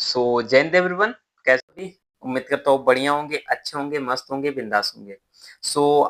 सो जय हिंद एवरीवन, कैसे भी उम्मीद करता हूँ बढ़िया होंगे, अच्छे होंगे, मस्त होंगे, बिंदास होंगे।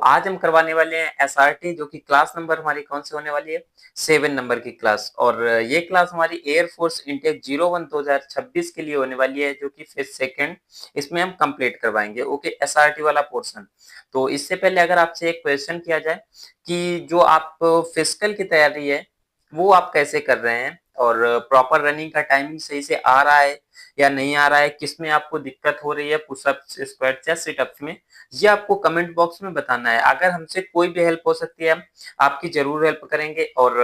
आज हम करवाने वाले हैं एसआरटी, जो कि क्लास नंबर हमारी कौन सी होने वाली है, 7 नंबर की क्लास। और ये क्लास हमारी एयरफोर्स इंटेक 01 2026 के लिए होने वाली है, जो कि फिर सेकेंड इसमें हम कंप्लीट करवाएंगे। ओके, एसआरटी वाला पोर्शन। तो इससे पहले अगर आपसे एक क्वेश्चन किया जाए कि जो आप फिजिकल की तैयारी है वो आप कैसे कर रहे हैं, और प्रॉपर रनिंग का टाइमिंग सही से आ रहा है या नहीं आ रहा है, किसमें आपको दिक्कत हो रही है, पुशअप्स, स्क्वाट्स या सिटअप्स में, ये आपको कमेंट बॉक्स में बताना है। अगर हमसे कोई भी हेल्प हो सकती है, हम आपकी जरूर हेल्प करेंगे। और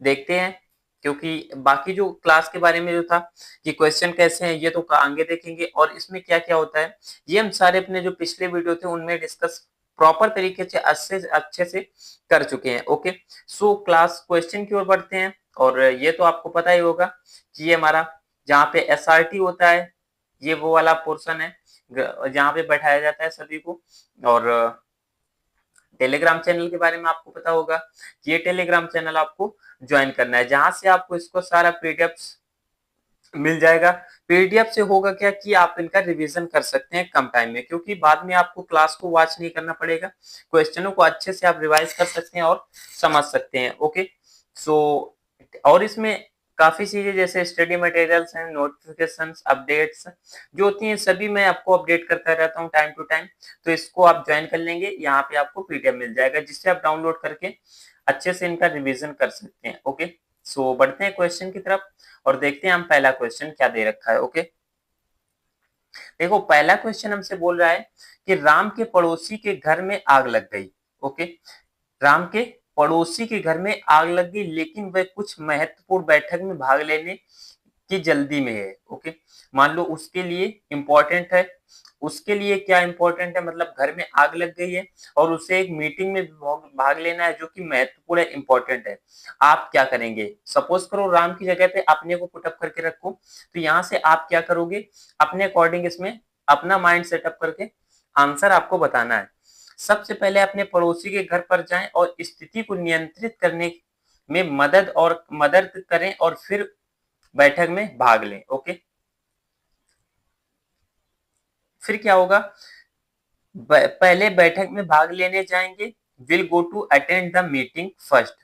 देखते हैं, क्योंकि बाकी जो क्लास के बारे में जो था कि क्वेश्चन कैसे हैं, ये तो आगे देखेंगे। और इसमें क्या क्या होता है, ये हम सारे अपने जो पिछले वीडियो थे उनमें डिस्कस प्रॉपर तरीके से अच्छे से कर चुके हैं। ओके, क्लास क्वेश्चन की ओर बढ़ते हैं। और ये तो आपको पता ही होगा कि ये हमारा जहाँ पे एसआरटी होता है, ये वो वाला पोर्शन है जहाँ पे बैठाया जाता है सभी को। और टेलीग्राम चैनल के बारे में आपको पता होगा कि ये टेलीग्राम चैनल आपको ज्वाइन करना है, जहां से आपको इसको सारा पीडीएफ मिल जाएगा। पीडीएफ से होगा क्या कि आप इनका रिवीजन कर सकते हैं कम टाइम में, क्योंकि बाद में आपको क्लास को वॉच नहीं करना पड़ेगा, क्वेश्चनों को अच्छे से आप रिवाइज कर सकते हैं और समझ सकते हैं। ओके, सो और इसमें काफी चीजें जैसे स्टडी मटेरियल्स हैं, नोटिफिकेशंस, अपडेट्स जो होती हैं, सभी मैं आपको अपडेट करता रहता हूँ टाइम टू टाइम। तो इसको आप ज्वाइन कर लेंगे, यहाँ पे आपको पीडीएफ मिल जाएगा, जिससे आप डाउनलोड करके अच्छे से इनका रिवीजन कर सकते हैं। ओके, बढ़ते हैं क्वेश्चन की तरफ और देखते हैं हम पहला क्वेश्चन क्या दे रखा है। ओके, देखो पहला क्वेश्चन हमसे बोल रहा है कि राम के पड़ोसी के घर में आग लग गई। ओके, राम के पड़ोसी के घर में आग लग गई, लेकिन वह कुछ महत्वपूर्ण बैठक में भाग लेने की जल्दी में है। ओके, मान लो उसके लिए इंपॉर्टेंट है, उसके लिए क्या इंपॉर्टेंट है, मतलब घर में आग लग गई है और उसे एक मीटिंग में भाग लेना है जो कि महत्वपूर्ण है, इंपॉर्टेंट है। आप क्या करेंगे, सपोज करो राम की जगह पे अपने को पुटअप करके रखो, तो यहाँ से आप क्या करोगे, अपने अकॉर्डिंग इसमें अपना माइंड सेटअप करके आंसर आपको बताना है। सबसे पहले अपने पड़ोसी के घर पर जाएं और स्थिति को नियंत्रित करने में मदद करें और फिर बैठक में भाग लें। ओके, फिर क्या होगा, पहले बैठक में भाग लेने जाएंगे, will go to attend the meeting first,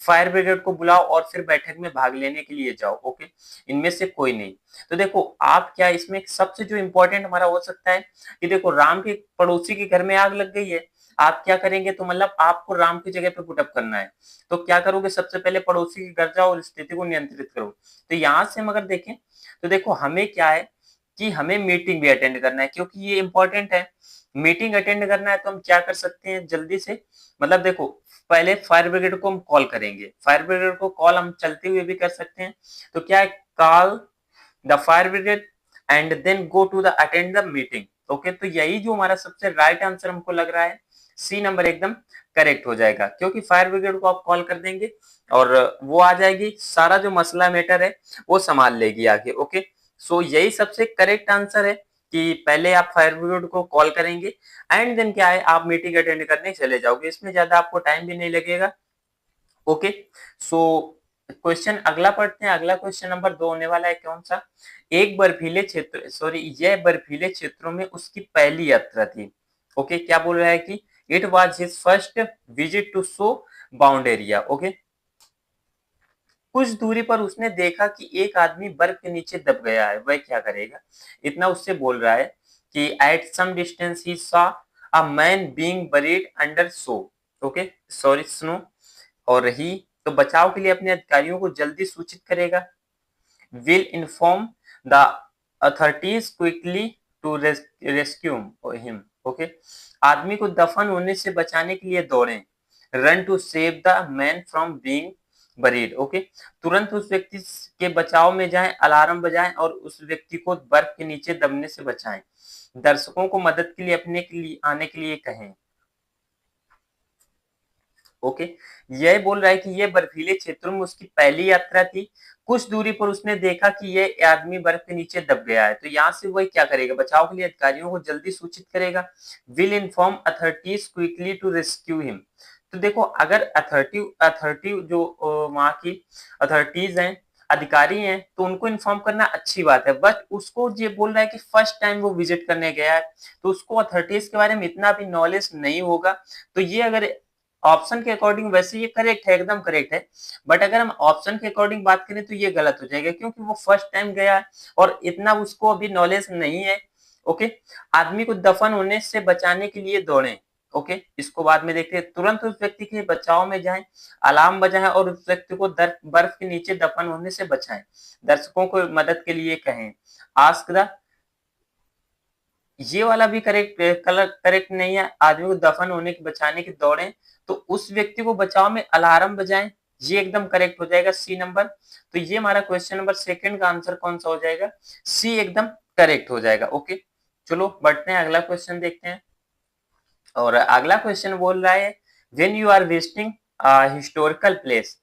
fire brigade को बुलाओ और फिर बैठक में भाग लेने के लिए जाओ। ओके, इनमें से कोई नहीं। तो देखो आप क्या, इसमें सबसे जो इंपॉर्टेंट हमारा हो सकता है कि देखो राम के पड़ोसी के घर में आग लग गई है, आप क्या करेंगे, तो मतलब आपको राम की जगह पे पुटअप करना है। तो क्या करोगे, सबसे पहले पड़ोसी के घर जाओ और स्थिति को नियंत्रित करो। तो यहाँ से हम अगर देखें तो देखो हमें क्या है कि हमें मीटिंग भी अटेंड करना है, क्योंकि ये इंपॉर्टेंट है। मीटिंग अटेंड करना है तो हम क्या कर सकते हैं जल्दी से, मतलब देखो पहले फायर ब्रिगेड को हम कॉल करेंगे, फायर ब्रिगेड को कॉल हम चलते हुए भी कर सकते हैं। तो क्या है, call the fire brigade and then go to the attend the meeting. Okay, तो यही जो हमारा सबसे राइट आंसर हमको लग रहा है, सी नंबर एकदम करेक्ट हो जाएगा, क्योंकि फायर ब्रिगेड को आप कॉल कर देंगे और वो आ जाएगी, सारा जो मसला मैटर है वो संभाल लेगी आगे। ओके, यही सबसे करेक्ट आंसर है कि पहले आप फायर ब्रिगेड को कॉल करेंगे एंड देन क्या है, आप मीटिंग अटेंड करने चले जाओगे, इसमें ज्यादा आपको टाइम भी नहीं लगेगा। ओके, सो क्वेश्चन अगला पढ़ते हैं। अगला क्वेश्चन नंबर 2 होने वाला है कौन सा, यह बर्फीले क्षेत्रों में उसकी पहली यात्रा थी। ओके, क्या बोल रहा है कि it was his first visit to snowbound area. Okay, कुछ दूरी पर उसने देखा कि एक आदमी बर्फ के नीचे दब गया है, वह क्या करेगा, इतना उससे बोल रहा है कि at some distance he saw a man being buried under snow, और ही तो बचाव के लिए अपने अधिकारियों को जल्दी सूचित करेगा, will inform the authorities quickly to rescue him. Okay, आदमी को दफन होने से बचाने के लिए दौड़ें, run to save the man from being buried. Okay, तुरंत उस व्यक्ति के बचाव में जाएं, अलार्म बजाएं और उस व्यक्ति को बर्फ के नीचे दबने से बचाएं, दर्शकों को मदद के लिए आने के लिए कहें। ओके, यह बोल रहा है कि यह बर्फीले क्षेत्रों में उसकी पहली यात्रा थी, कुछ दूरी पर उसने देखा कि यह आदमी बर्फ के नीचे दब गया है, तो यहाँ से वह क्या करेगा, बचाव के लिए अधिकारियों को जल्दी सूचित करेगा, will inform authorities quickly to rescue him. तो देखो अगर अथॉरिटी अथॉरिटी जो वहाँ की अथॉरिटीज हैं अधिकारी हैं तो उनको इन्फॉर्म करना अच्छी बात है, बट उसको ये बोल रहा है कि फर्स्ट टाइम वो विजिट करने गया है तो उसको अथॉरिटीज के बारे में इतना भी नॉलेज नहीं होगा। तो ये अगर ऑप्शन के अकॉर्डिंग वैसे ये करेक्ट है, एकदम करेक्ट है, बट अगर हम ऑप्शन के अकॉर्डिंग बात करें तो ये गलत हो जाएगा क्योंकि वो फर्स्ट टाइम गया है और इतना उसको अभी नॉलेज नहीं है। ओके, आदमी को दफन होने से बचाने के लिए दौड़े। ओके, इसको बाद में देखते हैं। तुरंत उस व्यक्ति के बचाव में जाएं, अलार्म बजाएं और उस व्यक्ति को बर्फ के नीचे दफन होने से बचाएं। दर्शकों को मदद के लिए कहें। आस्क द, ये वाला भी करेक्ट नहीं है। आदमी को दफन होने के बचाने की दौड़े तो उस व्यक्ति को बचाव में अलार्म बजाएं, ये एकदम करेक्ट हो जाएगा, सी नंबर। तो ये हमारा क्वेश्चन नंबर सेकंड का आंसर कौन सा हो जाएगा, सी एकदम करेक्ट हो जाएगा। ओके, चलो बढ़ते हैं, अगला क्वेश्चन देखते हैं। और अगला क्वेश्चन बोल रहा है when you are visiting historical place,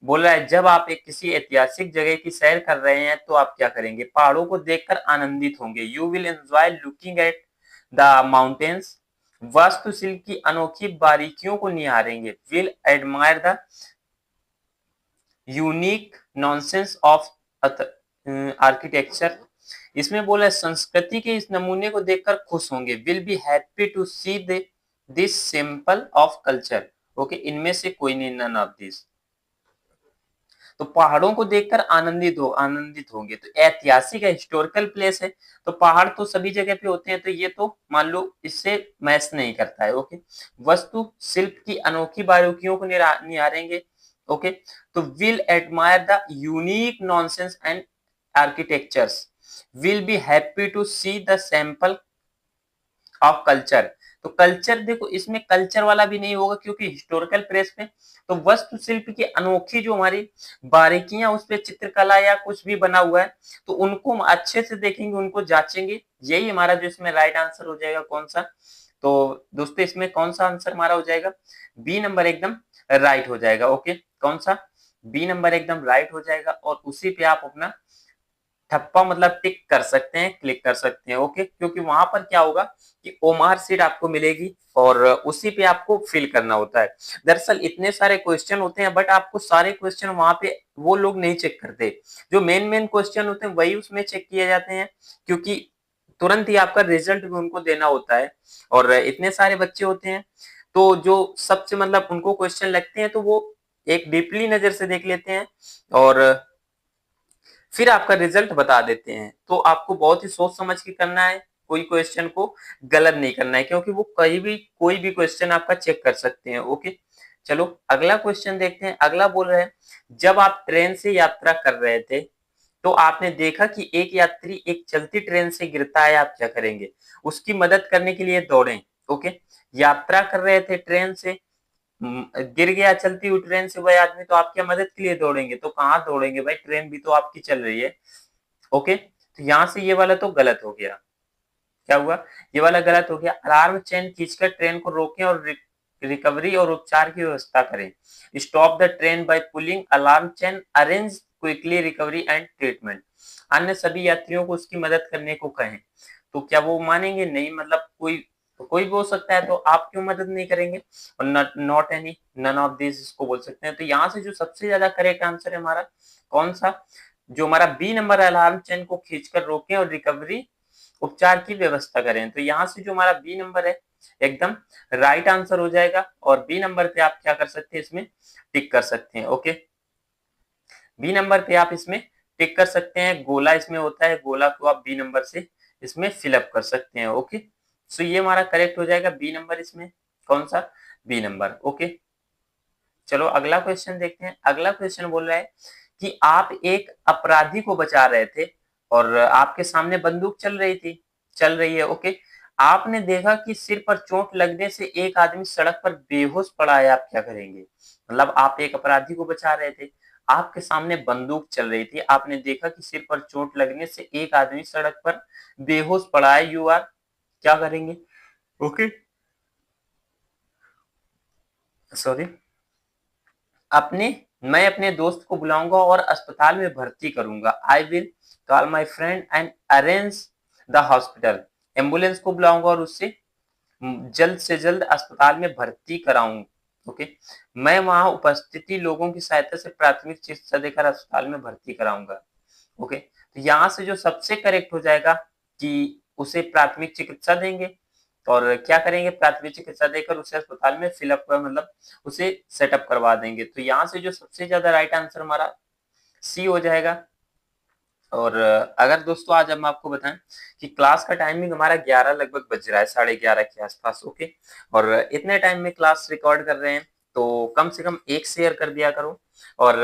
बोल रहा है जब आप एक किसी ऐतिहासिक जगह की सैर कर रहे हैं तो आप क्या करेंगे, पहाड़ों को देखकर आनंदित होंगे, you will enjoy looking at the mountains, वास्तुशिल्प की अनोखी बारीकियों को निहारेंगे, will admire the unique nonsense of architecture. इसमें बोला संस्कृति के इस नमूने को देखकर खुश होंगे, will be happy to see this simple of culture. Okay, इनमें से कोई नहीं, नन ऑफ दिस। तो पहाड़ों को देखकर आनंदित होंगे, तो ऐतिहासिक है, हिस्टोरिकल प्लेस है, तो पहाड़ तो सभी जगह पे होते हैं, तो ये तो मान लो इससे मैच नहीं करता है। ओके, वस्तु शिल्प की अनोखी बारीकियों को निहारेंगे। ओके, तो will admire the unique nonsense and architectures, will be happy to see the sample of culture. तो कल्चर देखो, इसमें कल्चर वाला भी नहीं होगा क्योंकि हिस्टोरिकल प्लेस में तो वास्तुशिल्प की अनोखी जो हमारी बारीकियां उस पे चित्रकला या कुछ भी बना हुआ है तो उनको हम अच्छे से देखेंगे, उनको जांचेंगे। यही हमारा जो इसमें राइट आंसर हो जाएगा, कौन सा। तो दोस्तों इसमें कौन सा आंसर हमारा हो जाएगा, बी नंबर एकदम राइट हो जाएगा। ओके, कौन सा, बी नंबर एकदम राइट हो जाएगा और उसी पे आप अपना ठप्पा मतलब टिक कर सकते हैं, क्लिक कर सकते हैं। ओके, क्योंकि वहां पर क्या होगा कि ओमार सीट आपको मिलेगी और उसी पे आपको फिल करना होता है। दरअसल इतने सारे क्वेश्चन होते हैं बट आपको सारे क्वेश्चन वहां पे वो लोग नहीं चेक करते, जो मेन क्वेश्चन होते हैं वही उसमें चेक किए जाते हैं, क्योंकि तुरंत ही आपका रिजल्ट भी उनको देना होता है और इतने सारे बच्चे होते हैं तो जो सबसे मतलब उनको क्वेश्चन लगते हैं तो वो एक डीपली नजर से देख लेते हैं और फिर आपका रिजल्ट बता देते हैं। तो आपको बहुत ही सोच समझ के करना है, कोई क्वेश्चन को गलत नहीं करना है क्योंकि वो कहीं भी कोई भी क्वेश्चन आपका चेक कर सकते हैं। ओके, चलो अगला क्वेश्चन देखते हैं। अगला बोल रहे हैं जब आप ट्रेन से यात्रा कर रहे थे तो आपने देखा कि एक यात्री एक चलती ट्रेन से गिरता है, आप क्या करेंगे, उसकी मदद करने के लिए दौड़ें। ओके, यात्रा कर रहे थे ट्रेन से, गिर गया चलती हुई ट्रेन से वह आदमी, तो आप क्या मदद के लिए दौड़ेंगे, तो कहाँ दौड़ेंगे भाई, ट्रेन भी तो आपकी चल रही है। ओके, तो यहाँ से ये वाला तो गलत हो गया, क्या हुआ, ये वाला गलत हो गया। अलार्म चेन खींचकर ट्रेन को रोकें और रिकवरी और उपचार की व्यवस्था करें, stop the train by pulling alarm chain, arrange quickly recovery and treatment, अन्य सभी यात्रियों को उसकी मदद करने को कहें। तो क्या वो मानेंगे, नहीं, मतलब कोई भी हो सकता है, तो आप क्यों मदद नहीं करेंगे, और not any, none of this इसको बोल सकते हैं। तो यहाँ से जो सबसे ज्यादा करेक्ट आंसर है हमारा कौन सा, जो हमारा बी नंबर, अलार्म चेन को खींचकर रोकें और रिकवरी उपचार की व्यवस्था करें। तो यहाँ से जो हमारा बी नंबर है एकदम राइट आंसर हो जाएगा और बी नंबर पे आप क्या कर सकते हैं, इसमें टिक कर सकते हैं। ओके, बी नंबर पे आप इसमें टिक कर सकते हैं, गोला इसमें होता है, गोला को आप बी नंबर से इसमें फिलअप कर सकते हैं। ओके, सो ये हमारा करेक्ट हो जाएगा बी नंबर, इसमें कौन सा, बी नंबर। ओके, चलो अगला क्वेश्चन देखते हैं। अगला क्वेश्चन बोल रहा है कि आप एक अपराधी को बचा रहे थे और आपके सामने बंदूक चल रही है। ओके, आपने देखा कि सिर पर चोट लगने से एक आदमी सड़क पर बेहोश पड़ा है, आप क्या करेंगे, मतलब आप एक अपराधी को बचा रहे थे, आपके सामने बंदूक चल रही थी, आपने देखा कि सिर पर चोट लगने से एक आदमी सड़क पर बेहोश पड़ा है, यू आर, क्या करेंगे। ओके, सॉरी, अपने मैं अपने दोस्त को बुलाऊंगा और अस्पताल में भर्ती करूंगा, I will call my friend and arrange the hospital, ambulance को बुलाऊंगा और उससे जल्द से जल्द अस्पताल में भर्ती कराऊं, ओके। मैं वहाँ उपस्थिति लोगों की सहायता से प्राथमिक चिकित्सा देकर अस्पताल में भर्ती कराऊँगा। ओके, तो यहाँ से जो सबसे करेक्ट हो जाएगा कि उसे प्राथमिक चिकित्सा देंगे और क्या करेंगे, प्राथमिक चिकित्सा देकर उसे अस्पताल में फिलअप मतलब उसे सेटअप करवा देंगे। तो यहाँ से जो सबसे ज़्यादा राइट आंसर हमारा सी हो जाएगा। और अगर दोस्तों आज हम आपको बताएं कि क्लास का टाइमिंग हमारा 11 लगभग बज रहा है, 11:30 के आसपास। ओके, और इतने टाइम में क्लास रिकॉर्ड कर रहे हैं तो कम से कम एक शेयर कर दिया करो और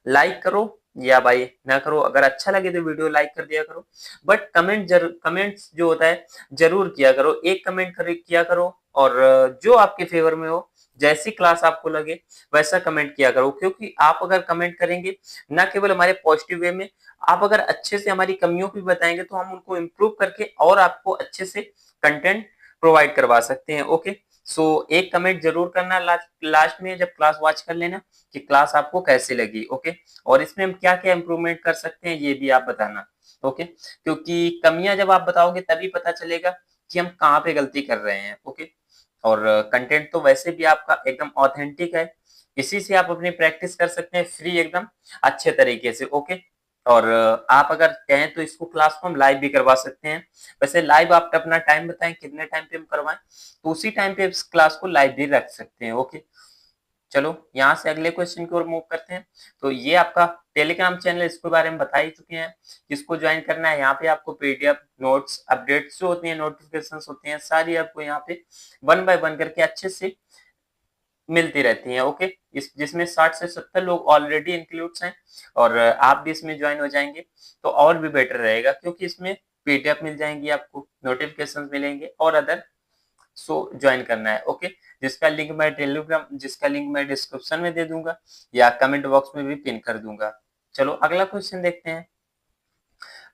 लाइक करो या भाई ना करो, अगर अच्छा लगे तो वीडियो लाइक कर दिया करो, बट कमेंट्स जो होता है जरूर किया करो, एक कमेंट किया करो और जो आपके फेवर में हो, जैसी क्लास आपको लगे वैसा कमेंट किया करो, क्योंकि आप अगर कमेंट करेंगे ना केवल हमारे पॉजिटिव वे में, आप अगर अच्छे से हमारी कमियों को भी बताएंगे तो हम उनको इम्प्रूव करके और आपको अच्छे से कंटेंट प्रोवाइड करवा सकते हैं। ओके, सो एक कमेंट जरूर करना लास्ट में जब क्लास वॉच कर लेना कि क्लास आपको कैसी लगी। ओके, और इसमें हम क्या क्या इम्प्रूवमेंट कर सकते हैं ये भी आप बताना। ओके, क्योंकि कमियां जब आप बताओगे तभी पता चलेगा कि हम कहाँ पे गलती कर रहे हैं। ओके, और कंटेंट तो वैसे भी आपका एकदम ऑथेंटिक है, इसी से आप अपनी प्रैक्टिस कर सकते हैं फ्री एकदम अच्छे तरीके से। ओके, और आप अगर कहें तो इसको क्लास को हम लाइव भी करवा सकते हैं। वैसे लाइव आप अपना टाइम बताएं कितने टाइम पे हम करवाएं, तो उसी टाइम पे इस क्लास को लाइव भी रख सकते हैं। ओके, चलो यहाँ से अगले क्वेश्चन की ओर मूव करते हैं। तो ये आपका टेलीग्राम चैनल, इसके बारे में बता ही चुके हैं किसको ज्वाइन करना है। यहाँ पे आपको पीडीएफ नोट्स अपडेट्स जो होती हैं, नोटिफिकेशंस होती हैं, सारी आपको यहाँ पे 1 बाय 1 करके अच्छे से मिलती रहती हैं। ओके, इस जिसमें 60 से 70 लोग ऑलरेडी इंक्लूड्स हैं और आप भी इसमें ज्वाइन हो जाएंगे तो और भी बेटर रहेगा, क्योंकि इसमें पीडीएफ मिल जाएंगी, आपको नोटिफिकेशन मिलेंगे और अदर सो ज्वाइन करना है। ओके, जिसका लिंक मैं डिस्क्रिप्शन में दे दूंगा या कमेंट बॉक्स में भी पिन कर दूंगा। चलो अगला क्वेश्चन देखते हैं।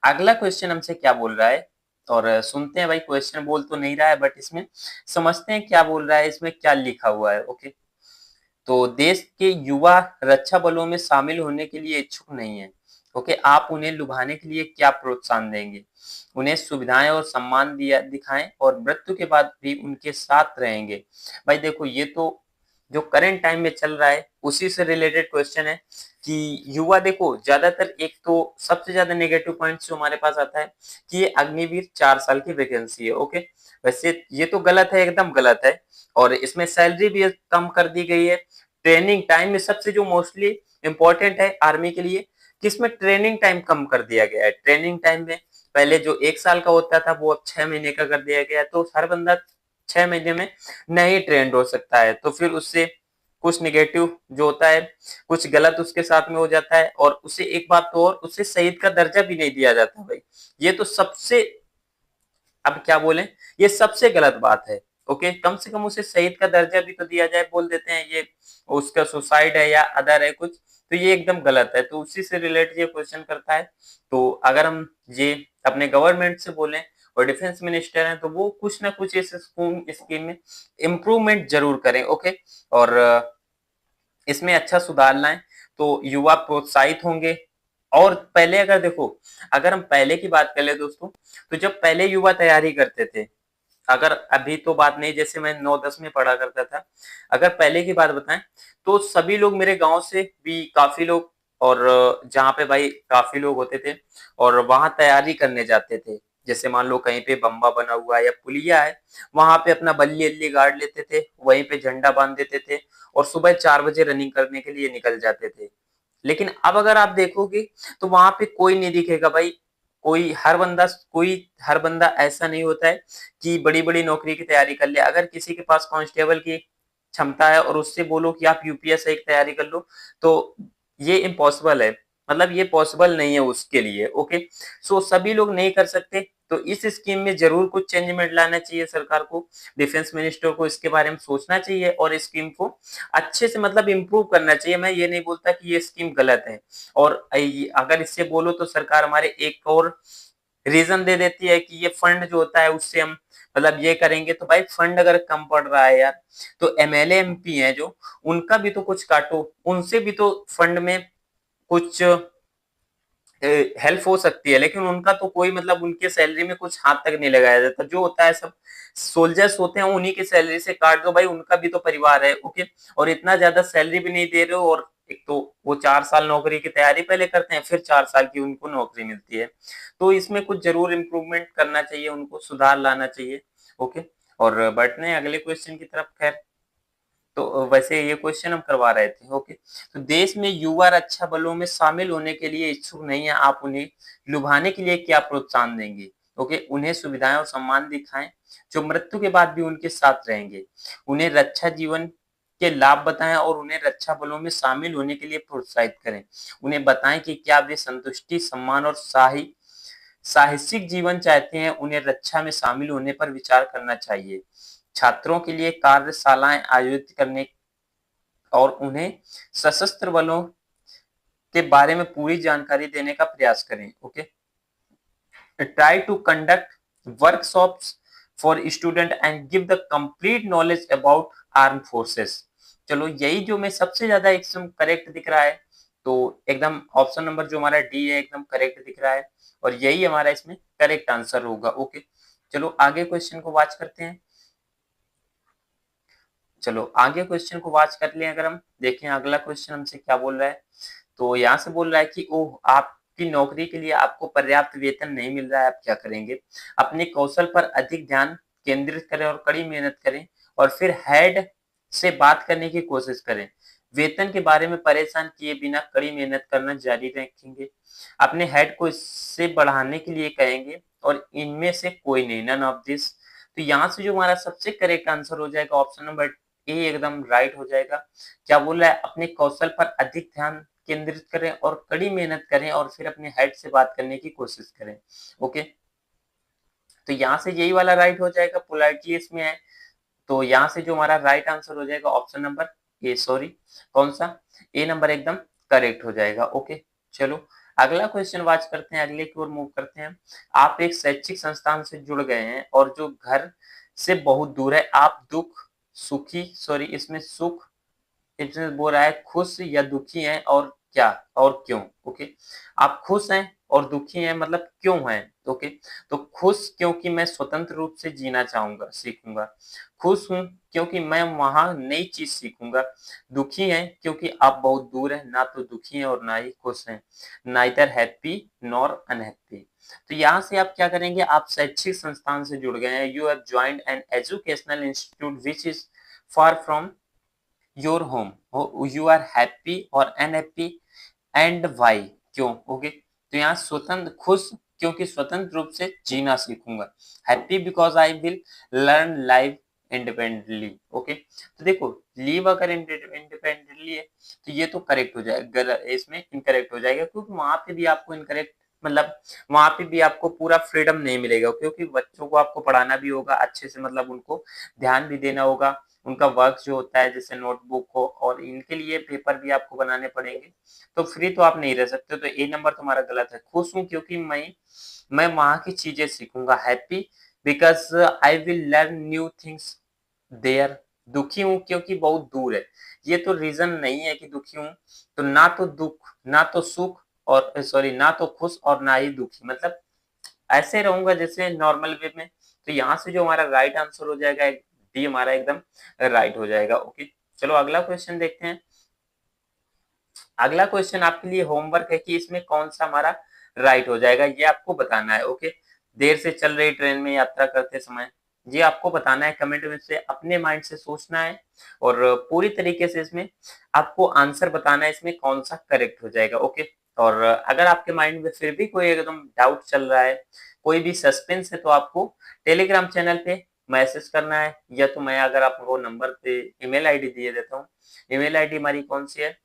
अगला क्वेश्चन हमसे क्या बोल रहा है और सुनते हैं। भाई क्वेश्चन बोल तो नहीं रहा है बट इसमें समझते हैं क्या बोल रहा है, इसमें क्या लिखा हुआ है। ओके, तो देश के युवा रक्षा बलों में शामिल होने के लिए इच्छुक नहीं है। ओके, आप उन्हें लुभाने के लिए क्या प्रोत्साहन देंगे? उन्हें सुविधाएं और सम्मान दिया दिखाएं और मृत्यु के बाद भी उनके साथ रहेंगे। भाई देखो, ये तो जो करंट टाइम में चल रहा है उसी से रिलेटेड क्वेश्चन है कि युवा, देखो ज्यादातर एक तो सबसे ज्यादा नेगेटिव पॉइंट जो हमारे पास आता है कि ये अग्निवीर 4 साल की वैकेंसी है। ओके, वैसे ये तो गलत है, एकदम गलत है, और इसमें सैलरी भी कम कर दी गई है। ट्रेनिंग टाइम में सबसे जो मोस्टली इंपॉर्टेंट है आर्मी के लिए कि इसमें ट्रेनिंग टाइम कम कर दिया गया है। ट्रेनिंग टाइम में पहले जो 1 साल का होता था वो अब 6 महीने का कर दिया गया है, तो हर बंदा 6 महीने में नहीं ट्रेंड हो सकता है। तो फिर उससे कुछ निगेटिव जो होता है, कुछ गलत उसके साथ में हो जाता है, और उसे एक बात तो और, उसे शहीद का दर्जा भी नहीं दिया जाता। भाई ये तो सबसे, अब क्या बोले, ये सबसे गलत बात है। ओके, कम से कम उसे शहीद का दर्जा भी तो दिया जाए, बोल देते हैं ये उसका सुसाइड है या अदर है कुछ, तो ये एकदम गलत है। तो उसी से रिलेटेड ये क्वेश्चन करता है। तो अगर हम ये अपने गवर्नमेंट से बोलें और डिफेंस मिनिस्टर हैं तो वो कुछ ना कुछ इस स्कीम में इम्प्रूवमेंट जरूर करें। ओके, और इसमें अच्छा सुधार लाएं तो युवा प्रोत्साहित होंगे। और पहले अगर देखो, अगर हम पहले की बात कर ले दोस्तों, तो जब पहले युवा तैयारी करते थे, अगर अभी तो बात नहीं, जैसे मैं 9-10 में पढ़ा करता था, अगर पहले की बात बताएं तो सभी लोग मेरे गांव से भी काफी लोग, और जहाँ पे भाई काफी लोग होते थे और वहां तैयारी करने जाते थे। जैसे मान लो कहीं पे बम्बा बना हुआ है या पुलिया है, वहां पे अपना बल्ली अल्ली गाड़ लेते थे, वहीं पे झंडा बांध देते थे और सुबह 4 बजे रनिंग करने के लिए निकल जाते थे। लेकिन अब अगर आप देखोगे तो वहां पे कोई नहीं दिखेगा भाई। कोई हर बंदा ऐसा नहीं होता है कि बड़ी बड़ी नौकरी की तैयारी कर ले। अगर किसी के पास कांस्टेबल की क्षमता है और उससे बोलो कि आप यूपीएससी की तैयारी कर लो, तो ये इम्पॉसिबल है, मतलब ये पॉसिबल नहीं है उसके लिए। ओके, सो सभी लोग नहीं कर सकते, तो इस स्कीम में जरूर कुछ चेंजमेंट लाना चाहिए सरकार को, डिफेंस मिनिस्टर को इसके बारे में सोचना चाहिए और स्कीम को अच्छे से मतलब इम्प्रूव करना चाहिए। मैं ये नहीं बोलता कि ये स्कीम गलत है, और अगर इससे बोलो तो सरकार हमारे एक और रीजन दे देती है कि ये फंड जो होता है उससे हम मतलब ये करेंगे। तो भाई फंड अगर कम पड़ रहा है यार, तो एमएलए एमपी हैं जो, उनका भी तो कुछ काटो, उनसे भी तो फंड में कुछ हेल्प हो सकती है, लेकिन उनका तो कोई मतलब उनके सैलरी में कुछ हाथ तक नहीं लगाया जाता। जो होता है सब सोल्जर्स होते हैं, उन्हीं की सैलरी से काट दो भाई, उनका भी तो परिवार है। ओके, और इतना ज्यादा सैलरी भी नहीं दे रहे हो, और एक तो वो 4 साल नौकरी की तैयारी पहले करते हैं, फिर 4 साल की उनको नौकरी मिलती है। तो इसमें कुछ जरूर इम्प्रूवमेंट करना चाहिए, उनको सुधार लाना चाहिए। ओके, और बढ़ते हैं अगले क्वेश्चन की तरफ। खैर, तो वैसे ये क्वेश्चन हम करवा रहे थे। ओके, तो देश में युवा रक्षा बलों में शामिल होने के लिए इच्छुक नहीं है, आप उन्हें लुभाने के लिए क्या प्रोत्साहन देंगे? ओके, उन्हें सुविधाएं और सम्मान दिखाएं जो मृत्यु के बाद भी उनके साथ रहेंगे। उन्हें रक्षा जीवन के लाभ बताएं और उन्हें रक्षा बलों में शामिल होने के लिए प्रोत्साहित करें। उन्हें बताएं कि क्या वे संतुष्टि, सम्मान और साहसिक जीवन चाहते हैं। उन्हें रक्षा में शामिल होने पर विचार करना चाहिए। छात्रों के लिए कार्यशालाएं आयोजित करने और उन्हें सशस्त्र बलों के बारे में पूरी जानकारी देने का प्रयास करें। Okay, try to conduct workshops for student and give the complete knowledge about arm forces. चलो, यही जो मैं सबसे ज्यादा एकदम करेक्ट दिख रहा है, तो एकदम ऑप्शन नंबर जो हमारा डी है एकदम करेक्ट दिख रहा है, और यही हमारा इसमें करेक्ट आंसर होगा। ओके, चलो आगे क्वेश्चन को वॉच करते हैं। चलो आगे क्वेश्चन को वॉच कर लें। अगर हम देखें अगला क्वेश्चन हमसे क्या बोल रहा है, तो यहाँ से बोल रहा है कि ओह, आपकी नौकरी के लिए आपको पर्याप्त वेतन नहीं मिल रहा है, आप क्या करेंगे? अपने कौशल पर अधिक ध्यान केंद्रित करें और कड़ी मेहनत करें, और फिर हेड से बात करने की कोशिश करें। वेतन के बारे में परेशान किए बिना कड़ी मेहनत करना जारी रखेंगे। अपने हेड को इससे बढ़ाने के लिए कहेंगे, और इनमें से कोई नहीं, नन ऑफ दिस। तो यहाँ से जो हमारा सबसे करेक्ट आंसर हो जाएगा ऑप्शन नंबर ए एकदम राइट हो जाएगा। क्या बोल रहा है? अपने कौशल पर अधिक ध्यान केंद्रित करें और कड़ी मेहनत करें, और फिर अपने हेड से बात करने की कोशिश करें। ओके, तो यहाँ से यही वाला राइट हो जाएगा, पोलैरिटी इसमें है। तो यहाँ से जो हमारा राइट आंसर हो जाएगा ऑप्शन नंबर ए, सॉरी कौन सा, ए नंबर एकदम करेक्ट हो जाएगा। ओके, चलो अगला क्वेश्चन वाच करते हैं, अगले की ओर मूव करते हैं। आप एक शैक्षिक संस्थान से जुड़ गए हैं और जो घर से बहुत दूर है, आप इसमें सुख, इसमें बोल रहा है खुश या दुखी हैं, और क्या और क्यों? ओके, आप खुश हैं और दुखी हैं, मतलब क्यों हैं? ओके, तो खुश क्योंकि मैं स्वतंत्र रूप से जीना चाहूंगा, सीखूंगा। खुश हूं क्योंकि मैं वहां नई चीज सीखूंगा। दुखी हैं क्योंकि आप बहुत दूर हैं, ना तो दुखी हैं और ना ही खुश हैं। Neither happy nor unhappy. तो यहाँ से आप क्या करेंगे? आप शैक्षिक संस्थान से जुड़ गए हैं, you have joined an educational institute which is far from your home, you are happy और अनहैप्पी एंड वाई, क्यों? ओके, तो यहाँ स्वतंत्र, खुश क्योंकि स्वतंत्र रूप से जीना सीखूंगा। Happy because I will learn life independently. Okay, तो देखो लीव अगर इंडिपेंडेंटली है तो ये तो करेक्ट हो जाएगा, इसमें इनकरेक्ट हो जाएगा, क्योंकि वहां पे भी आपको इनकरेक्ट, मतलब वहां पे भी आपको पूरा फ्रीडम नहीं मिलेगा, क्योंकि बच्चों को आपको पढ़ाना भी होगा अच्छे से, मतलब उनको ध्यान भी देना होगा। उनका वर्क जो होता है जैसे नोटबुक हो, और इनके लिए पेपर भी आपको बनाने पड़ेंगे, तो फ्री तो आप नहीं रह सकते। तो ए नंबर तुम्हारा गलत है। खुश हूं क्योंकि मैं वहां की चीजें सीखूंगा। Happy because I will learn new things there. दुखी हूं क्योंकि बहुत दूर है, ये तो रीजन नहीं है कि दुखी हूं। तो ना तो दुख, ना तो सुख, और सॉरी ना तो खुश और ना ही दुखी, मतलब ऐसे रहूंगा जैसे नॉर्मल वे में। तो यहाँ से जो हमारा राइट आंसर हो जाएगा डी हमारा एकदम राइट हो जाएगा। ओके, चलो अगला क्वेश्चन देखते हैं। अगला क्वेश्चन आपके लिए होमवर्क है कि इसमें कौन सा हमारा राइट हो जाएगा, ये आपको बताना है। ओके, देर से चल रही ट्रेन में यात्रा करते समय ये आपको बताना है, कमेंट में से अपने माइंड से सोचना है, और पूरी तरीके से इसमें आपको आंसर बताना है, इसमें कौन सा करेक्ट हो जाएगा। ओके, और अगर आपके माइंड में फिर भी कोई एकदम डाउट चल रहा है, कोई भी सस्पेंस है, तो आपको टेलीग्राम चैनल पे मैसेज करना है, या तो मैं अगर आपको नंबर पे ईमेल आईडी दिए देता हूँ। ईमेल आईडी हमारी कौन सी है?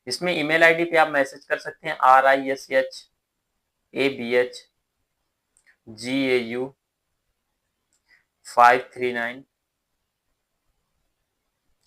इसमें ईमेल आईडी पे आप मैसेज कर सकते हैं RISHABHGAU539,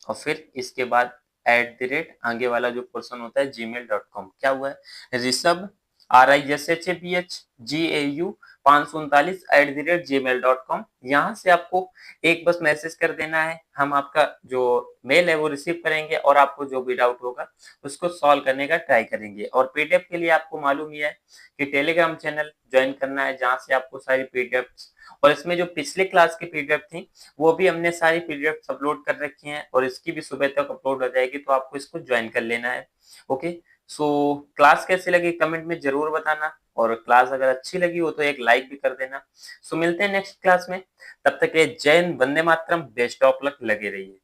और फिर इसके बाद @ आगे वाला जो पोर्शन होता है gmail.com। क्या हुआ है? Rishabh RISHABHGAU 539@gmail.com। यहाँ से आपको एक बस मैसेज कर देना है, हम आपका जो मेल है वो रिसीव करेंगे और आपको जो भी डाउट होगा उसको सॉल्व करने का ट्राई करेंगे। और पीडीएफ के लिए आपको मालूम ही है कि टेलीग्राम चैनल ज्वाइन करना है, जहाँ से आपको सारी पीडीएफ्स और इसमें जो पिछले क्लास की पीडीएफ थी वो भी हमने सारी पीडीएफ्स अपलोड कर रखी हैं और इसकी भी सुबह तक अपलोड हो जाएगी, तो आपको इसको ज्वाइन कर लेना है। ओके, सो क्लास कैसी लगी कमेंट में जरूर बताना, और क्लास अगर अच्छी लगी हो तो एक लाइक भी कर देना। सो मिलते हैं नेक्स्ट क्लास में, तब तक के लिए जय Hind, Vande Mataram, best of luck, लगे रहिए।